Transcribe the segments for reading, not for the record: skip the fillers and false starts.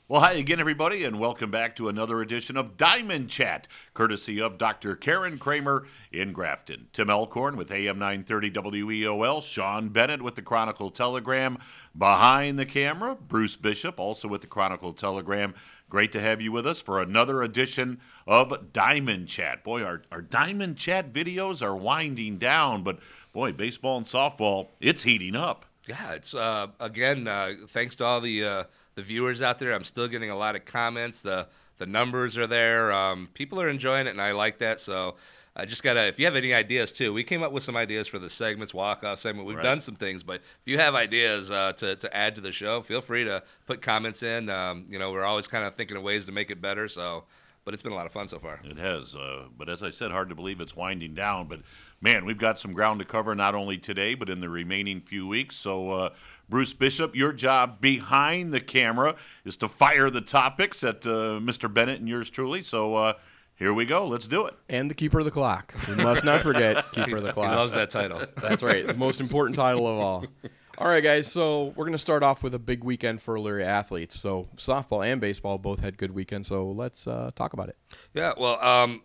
Well, hi again, everybody, and welcome back to another edition of Diamond Chat, courtesy of Dr. Karen Kramer in Grafton. Tim Alcorn with AM 930 WEOL, Shaun Bennett with the Chronicle Telegram. Behind the camera, Bruce Bishop, also with the Chronicle Telegram. Great to have you with us for another edition of Diamond Chat. Boy, our Diamond Chat videos are winding down, but boy, baseball and softball, it's heating up. Yeah, it's, again, thanks to all the viewers out there. I'm still getting a lot of comments. The numbers are there. People are enjoying it, and I like that. So I just got to, if you have any ideas, too, we came up with some ideas for the segments, walk-off segment. We've done some things, but if you have ideas to add to the show, feel free to put comments in. We're always kind of thinking of ways to make it better, but it's been a lot of fun so far. It has, but as I said, hard to believe it's winding down. But, man, we've got some ground to cover not only today but in the remaining few weeks. So, Bruce Bishop, your job behind the camera is to fire the topics at Mr. Bennett and yours truly. So here we go. Let's do it. And the keeper of the clock. We must not forget keeper of the clock. He loves that title. That's right. The most important title of all. All right, guys, so we're going to start off with a big weekend for Elyria athletes. So softball and baseball both had good weekends, so let's talk about it. Yeah, well,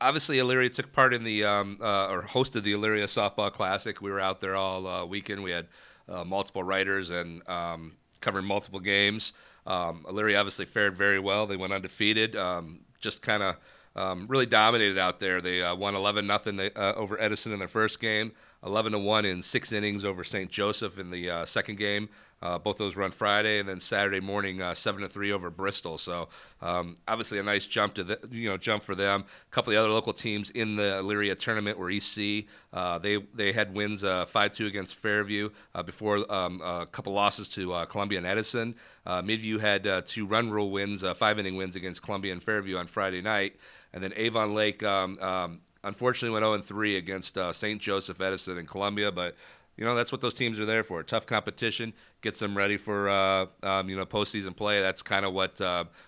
obviously Elyria took part in the or hosted the Elyria Softball Classic. We were out there all weekend. We had multiple writers and covering multiple games. Elyria obviously fared very well. They went undefeated, just kind of really dominated out there. They won 11-0 over Edison in their first game, 11-1 in 6 innings over St. Joseph in the second game. Both those were on Friday, and then Saturday morning 7-3 over Bristol. So obviously a nice jump jump for them. A couple of the other local teams in the Elyria tournament were EC. They had wins 5-2 against Fairview before a couple losses to Columbia and Edison. Midview had 2 run rule wins, 5-inning wins against Columbia and Fairview on Friday night, and then Avon Lake unfortunately went 0-3 against St. Joseph, Edison, and Columbia, but that's what those teams are there for. Tough competition, gets them ready for postseason play. That's kind of what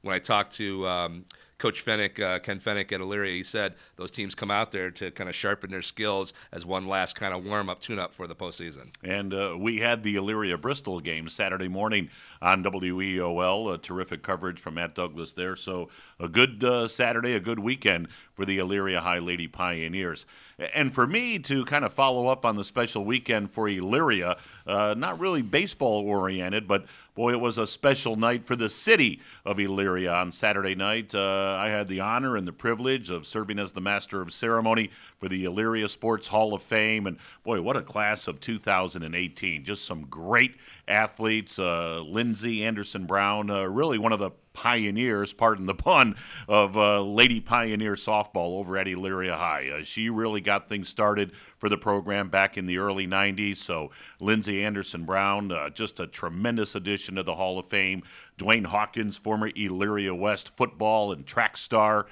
when I talked to Coach Fennick, Ken Fennick at Elyria, he said those teams come out there to kind of sharpen their skills as one last kind of warm-up, tune-up for the postseason. And we had the Elyria-Bristol game Saturday morning on WEOL. Terrific coverage from Matt Douglas there. So a good Saturday, a good weekend for the Elyria High Lady Pioneers. And for me to kind of follow up on the special weekend for Elyria, not really baseball-oriented, but boy, it was a special night for the city of Elyria on Saturday night. I had the honor and the privilege of serving as the Master of Ceremony for the Elyria Sports Hall of Fame. And boy, what a class of 2018. Just some great athletes. Lindsay Anderson Brown, really one of the pioneers, pardon the pun, of Lady Pioneer softball over at Elyria High. She really got things started for the program back in the early 90s. So Lindsay Anderson Brown, just a tremendous addition to the Hall of Fame. Dwayne Hawkins, former Elyria West football and track star.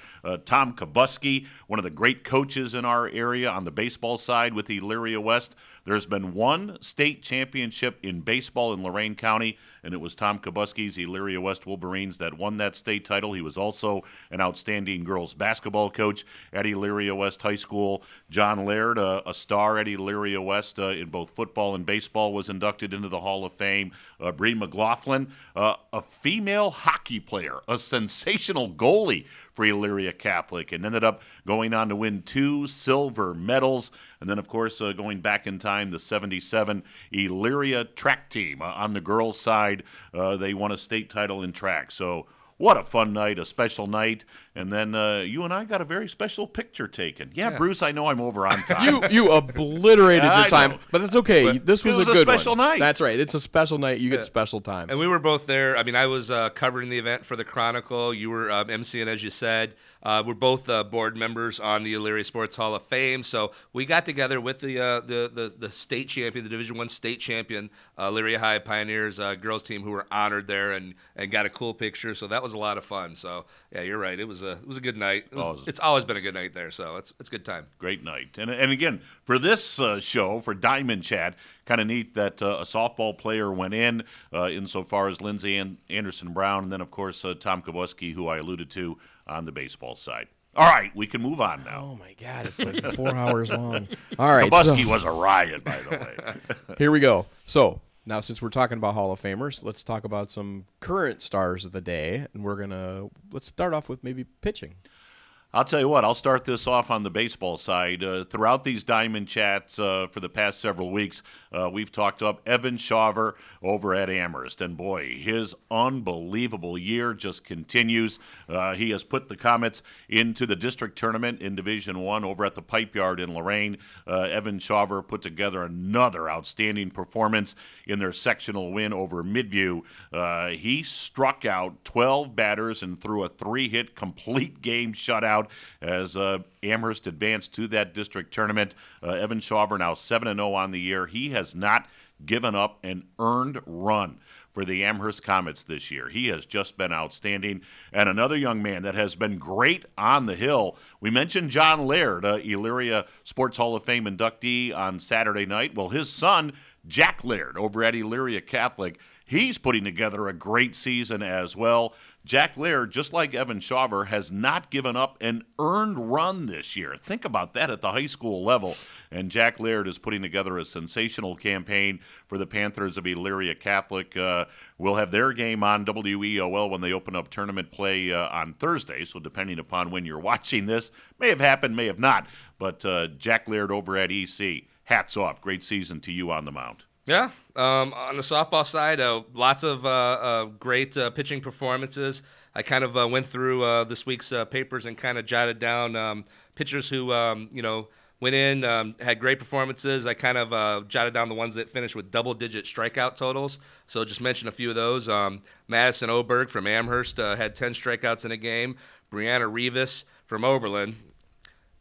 Tom Kabuski, one of the great coaches in our area on the baseball side with Elyria West. There's been one state championship in baseball in Lorain County, and it was Tom Kabuski's Elyria West Wolverines that won that state title. He was also an outstanding girls basketball coach at Elyria West High School. John Laird, a star at Elyria West in both football and baseball, was inducted into the Hall of Fame. Bree McLaughlin, a female hockey player, a sensational goalie for Elyria Catholic, and ended up going on to win 2 silver medals. And then, of course, going back in time, the 77 Elyria track team on the girls' side, they won a state title in track. So what a fun night, a special night. And then you and I got a very special picture taken. Yeah, Bruce, I know I'm over on time. You obliterated your time, but that's okay. But this was a good one. It was a special night. That's right. It's a special night. You get special time. And we were both there. I mean, I was covering the event for the Chronicle. You were emceeing, as you said. We're both board members on the Elyria Sports Hall of Fame. So we got together with the state champion, the Division I state champion, Elyria High Pioneers girls team, who were honored there and got a cool picture. So that was a lot of fun. So yeah, you're right. It was a good night. It's always been a good night there. So it's a good time. Great night. And again, for this show, for Diamond Chat, kind of neat that a softball player went in insofar as Lindsay Anderson Brown, and then, of course, Tom Kabuski, who I alluded to on the baseball side. All right, we can move on now. Oh, my God, it's like 4 hours long. All right. Kabuski was a riot, by the way. Here we go. So Now, since we're talking about Hall of Famers, let's talk about some current stars of the day, and let's start off with maybe pitching. I'll tell you what, I'll start this off on the baseball side. Throughout these Diamond Chats for the past several weeks, we've talked up Evan Shaver over at Amherst. And boy, his unbelievable year just continues. He has put the Comets into the district tournament in Division I over at the Pipe Yard in Lorain. Evan Shaver put together another outstanding performance in their sectional win over Midview. He struck out 12 batters and threw a 3-hit complete game shutout as Amherst advanced to that district tournament. Evan Shaver now 7-0 on the year. He has not given up an earned run for the Amherst Comets this year. He has just been outstanding. And another young man that has been great on the hill, we mentioned John Laird, Elyria Sports Hall of Fame inductee on Saturday night. Well, his son, Jack Laird, over at Elyria Catholic, he's putting together a great season as well. Jack Laird, just like Evan Shaver, has not given up an earned run this year. Think about that at the high school level. And Jack Laird is putting together a sensational campaign for the Panthers of Elyria Catholic. We'll have their game on WEOL when they open up tournament play on Thursday. So depending upon when you're watching this, may have happened, may have not. But Jack Laird over at EC, hats off. Great season to you on the mound. Yeah, on the softball side, lots of great pitching performances. I kind of went through this week's papers and kind of jotted down pitchers who, went in, had great performances. I kind of jotted down the ones that finished with double-digit strikeout totals. So just mention a few of those. Madison Oberg from Amherst had 10 strikeouts in a game. Brianna Rivas from Oberlin,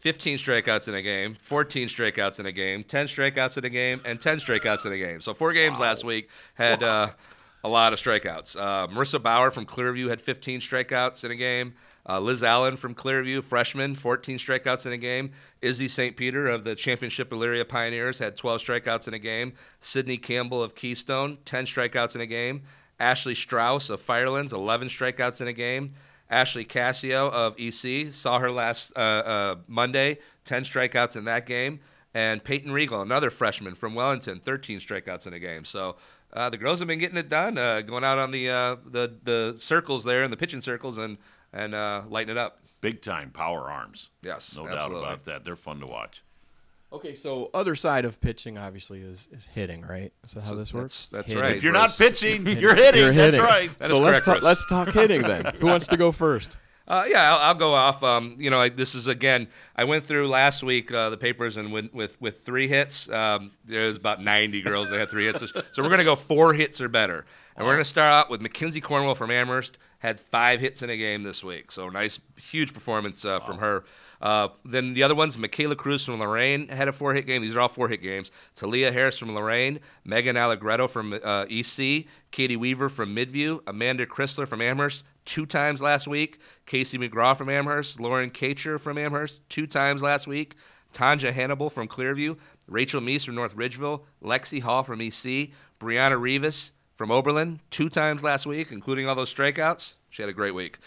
15 strikeouts in a game, 14 strikeouts in a game, 10 strikeouts in a game, and 10 strikeouts in a game. So 4 games last week had a lot of strikeouts. Marissa Bauer from Clearview had 15 strikeouts in a game. Liz Allen from Clearview, freshman, 14 strikeouts in a game. Izzy St. Peter of the Championship Elyria Pioneers had 12 strikeouts in a game. Sydney Campbell of Keystone, 10 strikeouts in a game. Ashley Strauss of Firelands, 11 strikeouts in a game. Ashley Cassio of EC, saw her last Monday, 10 strikeouts in that game. And Peyton Regal, another freshman from Wellington, 13 strikeouts in a game. So the girls have been getting it done, going out on the circles there, and the pitching circles, and lighting it up. Big time power arms. Yes, no absolutely. doubt about that. They're fun to watch. Okay, so other side of pitching obviously is hitting, right? Is that how this works? That's Hitting. right. If you're not pitching, you're hitting. You're hitting. That's right. That So is correct, let's talk hitting then. Who wants to go first? I'll go off. This is, again, I went through last week the papers and went with 3 hits. There's about 90 girls that had 3 hits. So we're going to go 4 hits or better. And we're going to start out with Mackenzie Cornwell from Amherst, had 5 hits in a game this week. So nice, huge performance from her. Then the other ones, Michaela Cruz from Lorain had a 4-hit game. These are all 4-hit games. Talia Harris from Lorain, Megan Allegretto from EC, Katie Weaver from Midview, Amanda Chrysler from Amherst, 2 times last week. Casey McGraw from Amherst, Lauren Kacher from Amherst, 2 times last week. Tanja Hannibal from Clearview, Rachel Meese from North Ridgeville, Lexi Hall from EC, Brianna Rivas from Oberlin, 2 times last week, including all those strikeouts. She had a great week.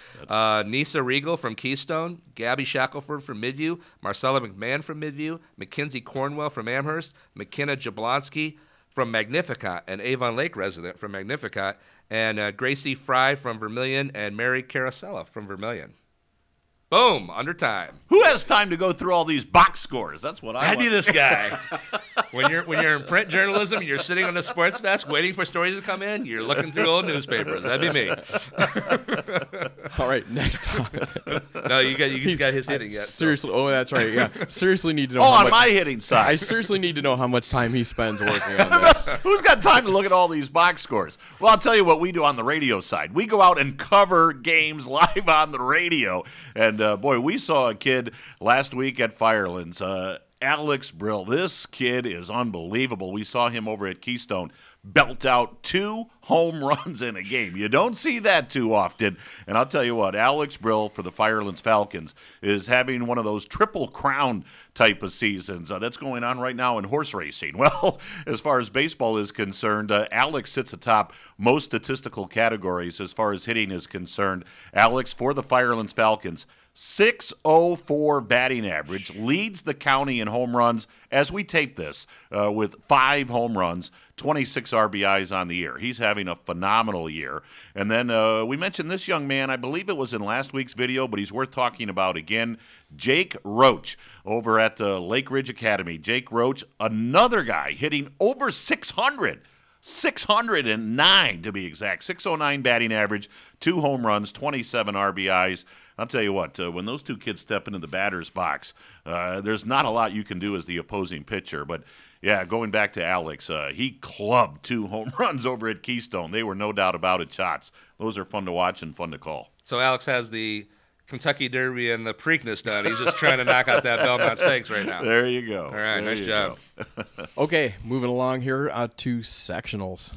Nisa Regal from Keystone, Gabby Shackelford from Midview, Marcella McMahon from Midview, Mackenzie Cornwell from Amherst, McKenna Jablonski from Magnificat, an Avon Lake resident from Magnificat, and Gracie Fry from Vermilion, and Mary Carosella from Vermilion. Boom, under time. Who has time to go through all these box scores? That's what I do want. this guy. When you're in print journalism and you're sitting on the sports desk waiting for stories to come in, you're looking through old newspapers. That'd be me. All right, next topic. No, you got his hitting yet. Seriously, oh, that's right. Yeah, seriously need to know. On my hitting side. I seriously need to know how much time he spends working on this. Who's got time to look at all these box scores? Well, I'll tell you what we do on the radio side. We go out and cover games live on the radio. And, boy, we saw a kid last week at Firelands, Alex Brill. This kid is unbelievable. We saw him over at Keystone belt out 2 home runs in a game. You don't see that too often. And I'll tell you what, Alex Brill for the Firelands Falcons is having one of those triple crown type of seasons. That's going on right now in horse racing. Well, as far as baseball is concerned, Alex sits atop most statistical categories as far as hitting is concerned. Alex for the Firelands Falcons, .604 batting average, leads the county in home runs as we tape this with 5 home runs, 26 RBIs on the year. He's having a phenomenal year. And then we mentioned this young man, I believe it was in last week's video, but he's worth talking about again, Jake Roach over at Lake Ridge Academy. Jake Roach, another guy hitting over 600. 609 to be exact. 609 batting average, 2 home runs, 27 RBIs. I'll tell you what, when those two kids step into the batter's box, there's not a lot you can do as the opposing pitcher. But, yeah, going back to Alex, he clubbed 2 home runs over at Keystone. They were no doubt about it shots. Those are fun to watch and fun to call. So Alex has the Kentucky Derby and the Preakness done. He's just trying to knock out that Belmont Stakes right now. There you go. All right, nice job. Okay, moving along here to sectionals.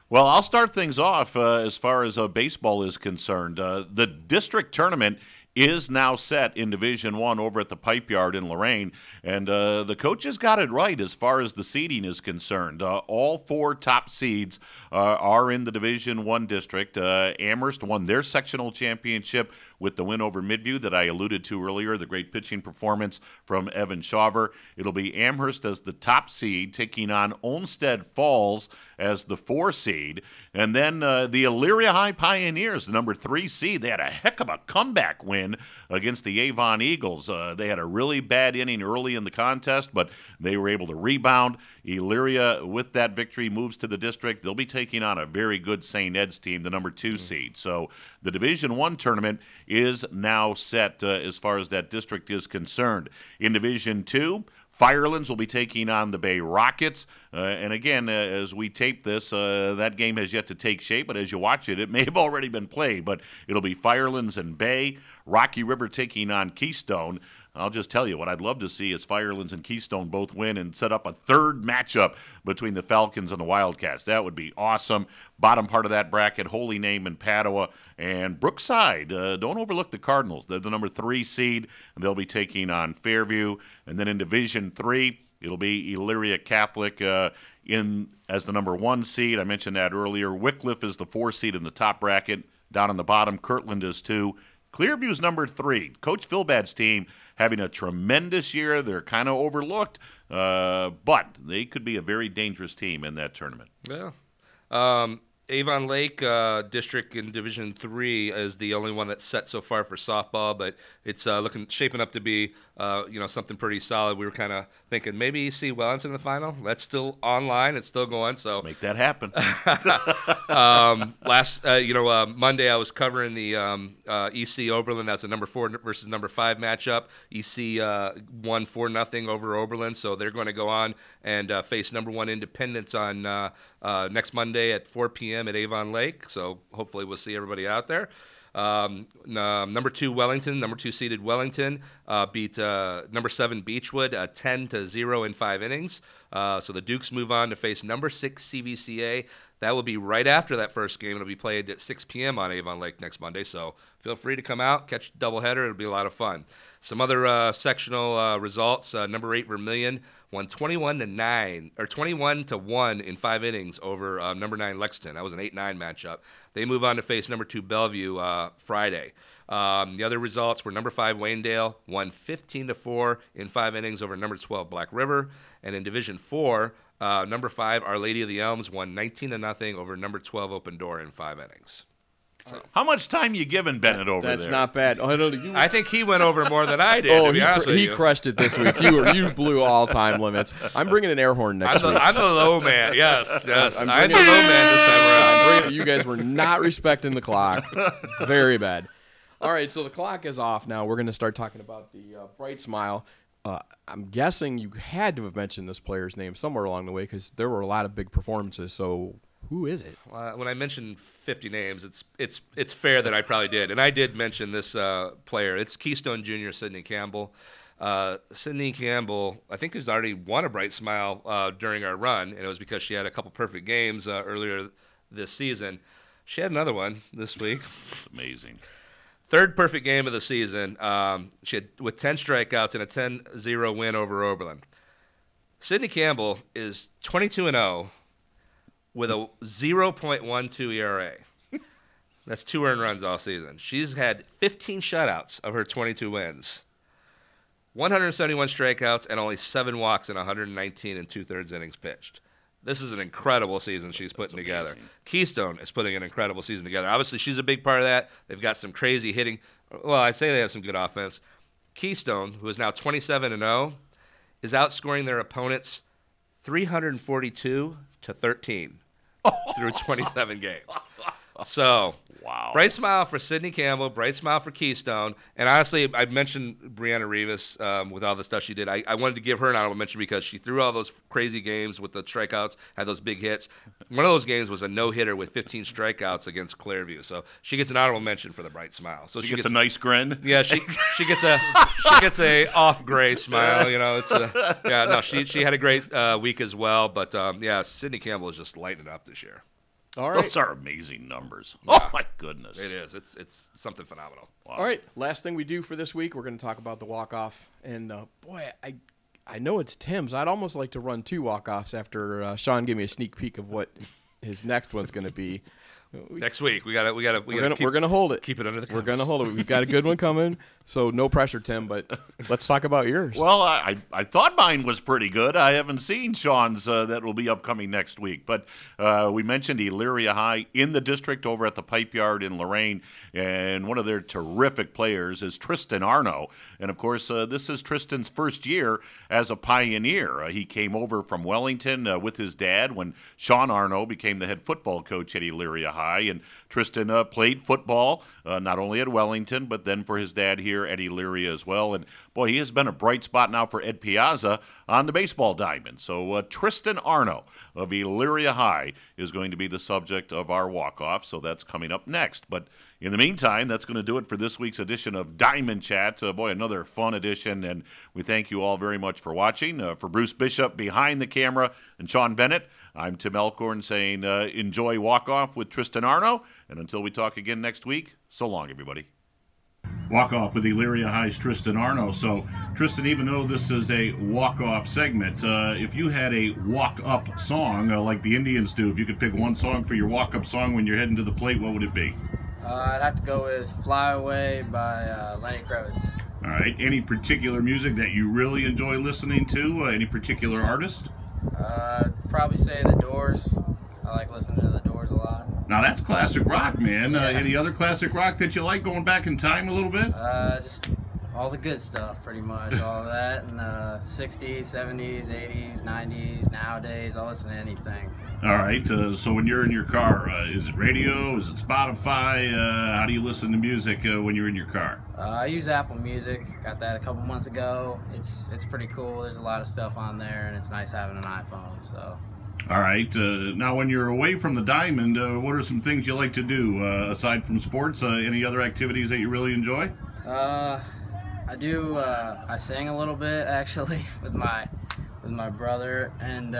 Well, I'll start things off as far as baseball is concerned. The district tournament is now set in Division I over at the Pipe Yard in Lorain, and the coaches got it right as far as the seeding is concerned. All 4 top seeds are in the Division I district. Amherst won their sectional championship with the win over Midview that I alluded to earlier, the great pitching performance from Evan Shawver. It'll be Amherst as the top seed, taking on Olmsted Falls as the 4 seed. And then the Elyria High Pioneers, the number 3 seed, they had a heck of a comeback win against the Avon Eagles. They had a really bad inning early in the contest, but they were able to rebound. Elyria, with that victory, moves to the district. They'll be taking on a very good St. Ed's team, the number 2 seed. So the Division I tournament is now set as far as that district is concerned. In Division II, Firelands will be taking on the Bay Rockets. And again, as we tape this, that game has yet to take shape, but as you watch it, it may have already been played. But it'll be Firelands and Bay. Rocky River taking on Keystone. I'll just tell you, what I'd love to see is Firelands and Keystone both win and set up a third matchup between the Falcons and the Wildcats. That would be awesome. Bottom part of that bracket, Holy Name and Padua. And Brookside, don't overlook the Cardinals. They're the number 3 seed, and they'll be taking on Fairview. And then in Division III, it'll be Elyria Catholic in as the number 1 seed. I mentioned that earlier. Wycliffe is the 4 seed in the top bracket. Down on the bottom, Kirtland is 2. Clearview's number 3. Coach Philbad's team having a tremendous year. They're kind of overlooked, but they could be a very dangerous team in that tournament. Yeah. Avon Lake District in Division III is the only one that's set so far for softball, but it's shaping up to be something pretty solid. We were kind of thinking maybe see Wellington in the final. That's still online. It's still going. So let's make that happen. Monday I was covering the EC Oberlin. That's a number 4 versus number 5 matchup. EC won 4-0 over Oberlin, so they're going to go on and face number 1 Independence on next Monday at 4 p.m. at Avon Lake. So hopefully we'll see everybody out there. Number 2 Wellington, number 2 seeded Wellington beat number 7 Beechwood 10-0 in 5 innings. So the Dukes move on to face number 6 CVCA. That will be right after that first game. It'll be played at 6 p.m. on Avon Lake next Monday. So feel free to come out, catch a doubleheader. It'll be a lot of fun. Some other sectional results. Number 8 Vermilion won 21-1 in 5 innings over number 9 Lexington. That was an 8-9 matchup. They move on to face number 2 Bellevue Friday. The other results were number 5 Waynedale won 15-4 in 5 innings over number 12 Black River. And in Division 4, number 5 Our Lady of the Elms won 19-0 over number 12 Open Door in 5 innings. So. How much time you giving Bennett over That's there? Not bad. I think he went over more than I did. He crushed it this week. You blew all time limits. I'm bringing an air horn next week. I'm the low man. Yes. I'm the low man this time around. You guys were not respecting the clock. Very bad. All right, so the clock is off now. We're going to start talking about the Bright Smile. I'm guessing you had to have mentioned this player's name somewhere along the way because there were a lot of big performances. So who is it? When I mentioned 50 names, it's fair that I probably did. And I did mention this player. It's Keystone Junior Sydney Campbell. Sydney Campbell, I think, has already won a Bright Smile during our run, and it was because she had a couple perfect games earlier this season. She had another one this week. It's amazing. Third perfect game of the season. She had with 10 strikeouts and a 10-0 win over Oberlin. Sydney Campbell is 22-0 with a 0.12 ERA. That's 2 earned runs all season. She's had 15 shutouts of her 22 wins, 171 strikeouts, and only 7 walks in 119 and 2/3 innings pitched. This is an incredible season she's putting together. Keystone is putting an incredible season together. Obviously, she's a big part of that. They've got some crazy hitting. Well, I'd say they have some good offense. Keystone, who is now 27-0, is outscoring their opponents 342 to 13 through 27 games. So, wow. Bright smile for Sydney Campbell, bright smile for Keystone. And honestly, I mentioned Brianna Rivas with all the stuff she did. I wanted to give her an honorable mention because she threw all those crazy games with the strikeouts, had those big hits. One of those games was a no-hitter with 15 strikeouts against Clearview. So she gets an honorable mention for the bright smile. So she gets a nice grin. Yeah, she gets a off gray smile. You know, she had a great week as well. But yeah, Sydney Campbell is just lighting it up this year. All right. Those are amazing numbers. Yeah. Oh, my goodness. It is. It's something phenomenal. Wow. All right. Last thing we do for this week, we're going to talk about the walk-off. And, boy, I know it's Tim's. I'd almost like to run 2 walk-offs after Shaun gave me a sneak peek of what his next one's going to be. Next week, we're gonna hold it. Keep it under the covers. We're gonna hold it. We've got a good one coming, so no pressure, Tim. But let's talk about yours. Well, I thought mine was pretty good. I haven't seen Shaun's that will be upcoming next week. But we mentioned Elyria High in the district over at the Pipe Yard in Lorain, and one of their terrific players is Tristan Arno. And of course, this is Tristan's first year as a Pioneer. He came over from Wellington with his dad when Shaun Arno became the head football coach at Elyria High. And Tristan played football, not only at Wellington, but then for his dad here at Elyria as well. And, boy, he has been a bright spot now for Ed Piazza on the baseball diamond. So Tristan Arno of Elyria High is going to be the subject of our walk-off, so that's coming up next. But in the meantime, that's going to do it for this week's edition of Diamond Chat. Boy, another fun edition, and we thank you all very much for watching. For Bruce Bishop behind the camera and Shaun Bennett, I'm Tim Alcorn saying enjoy walk-off with Tristan Arno, and until we talk again next week, so long, everybody. Walk-off with Elyria High's Tristan Arno. So, Tristan, even though this is a walk-off segment, if you had a walk-up song like the Indians do, if you could pick one song for your walk-up song when you're heading to the plate, what would it be? I'd have to go with Fly Away by Lenny Kravitz. All right. Any particular music that you really enjoy listening to? Any particular artist? I'd probably say The Doors. I like listening to The Doors a lot. Now, that's classic rock, man. Yeah. Any other classic rock that you like going back in time a little bit? Just all the good stuff, pretty much. All of that in the 60s, 70s, 80s, 90s, nowadays. I'll listen to anything. All right. So when you're in your car, is it radio? Is it Spotify? How do you listen to music when you're in your car? I use Apple Music. Got that a couple months ago. It's pretty cool. There's a lot of stuff on there, and it's nice having an iPhone. So. All right. Now, when you're away from the diamond, what are some things you like to do aside from sports? Any other activities that you really enjoy? I do. I sing a little bit actually with my brother, and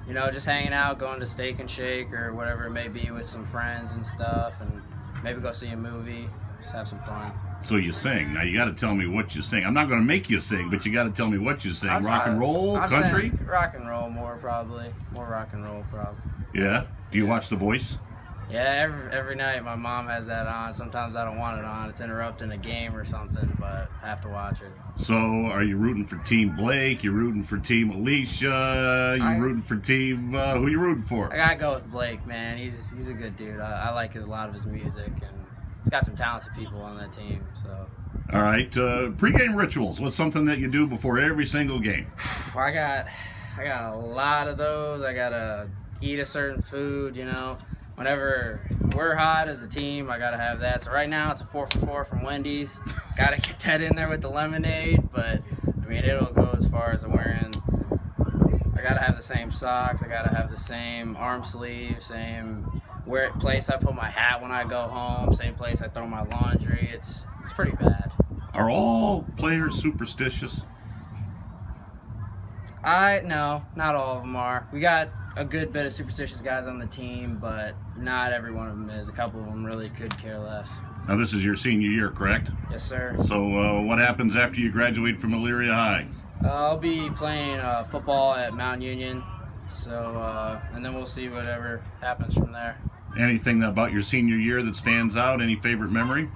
you know, just hanging out, going to Steak and Shake or whatever it may be with some friends and stuff, and maybe go see a movie. Just have some fun. So you sing. Now you got to tell me what you sing. I'm not going to make you sing, but you got to tell me what you sing. Rock and roll, country? Rock and roll more probably. More rock and roll probably. Yeah. Do you watch The Voice? Yeah, every night my mom has that on. Sometimes I don't want it on. It's interrupting a game or something, but I have to watch it. So are you rooting for Team Blake? You rooting for Team Alicia? You rooting for Team who you rooting for? I gotta go with Blake, man. He's a good dude. I like a lot of his music, and he's got some talented people on that team. So. All right, pregame rituals. What's something that you do before every single game? I got a lot of those. I gotta eat a certain food, you know. Whenever we're hot as a team, I gotta have that. So right now it's a 4 for 4 from Wendy's. Gotta get that in there with the lemonade, but I mean it'll go as far as wearing. I gotta have the same socks. I gotta have the same arm sleeve, same place I put my hat when I go home, same place I throw my laundry. It's pretty bad. Are all players superstitious? No, not all of them are. We got a good bit of superstitious guys on the team, but not every one of them is. A couple of them really could care less. Now, this is your senior year, correct? Yes, sir. So what happens after you graduate from Elyria High? I'll be playing football at Mount Union, so and then we'll see whatever happens from there. Anything about your senior year that stands out? Any favorite memory?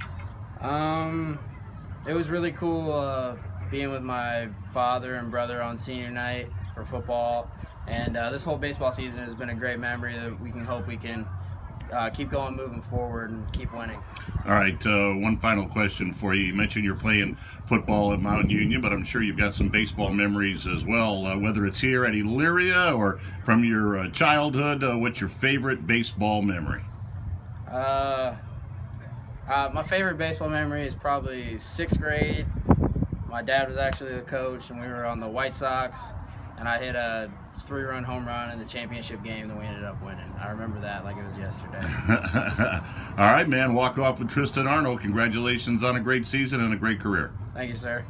It was really cool being with my father and brother on senior night for football, and this whole baseball season has been a great memory that we can hope we can keep going, moving forward, and keep winning. All right, one final question for you. You mentioned you're playing football at Mount Union, but I'm sure you've got some baseball memories as well, whether it's here at Elyria or from your childhood. What's your favorite baseball memory? My favorite baseball memory is probably 6th grade. My dad was actually the coach, and we were on the White Sox, and I hit a 3-run home run in the championship game that we ended up winning. I remember that like it was yesterday. All right, man. Walk off with Tristan Arno. Congratulations on a great season and a great career. Thank you, sir.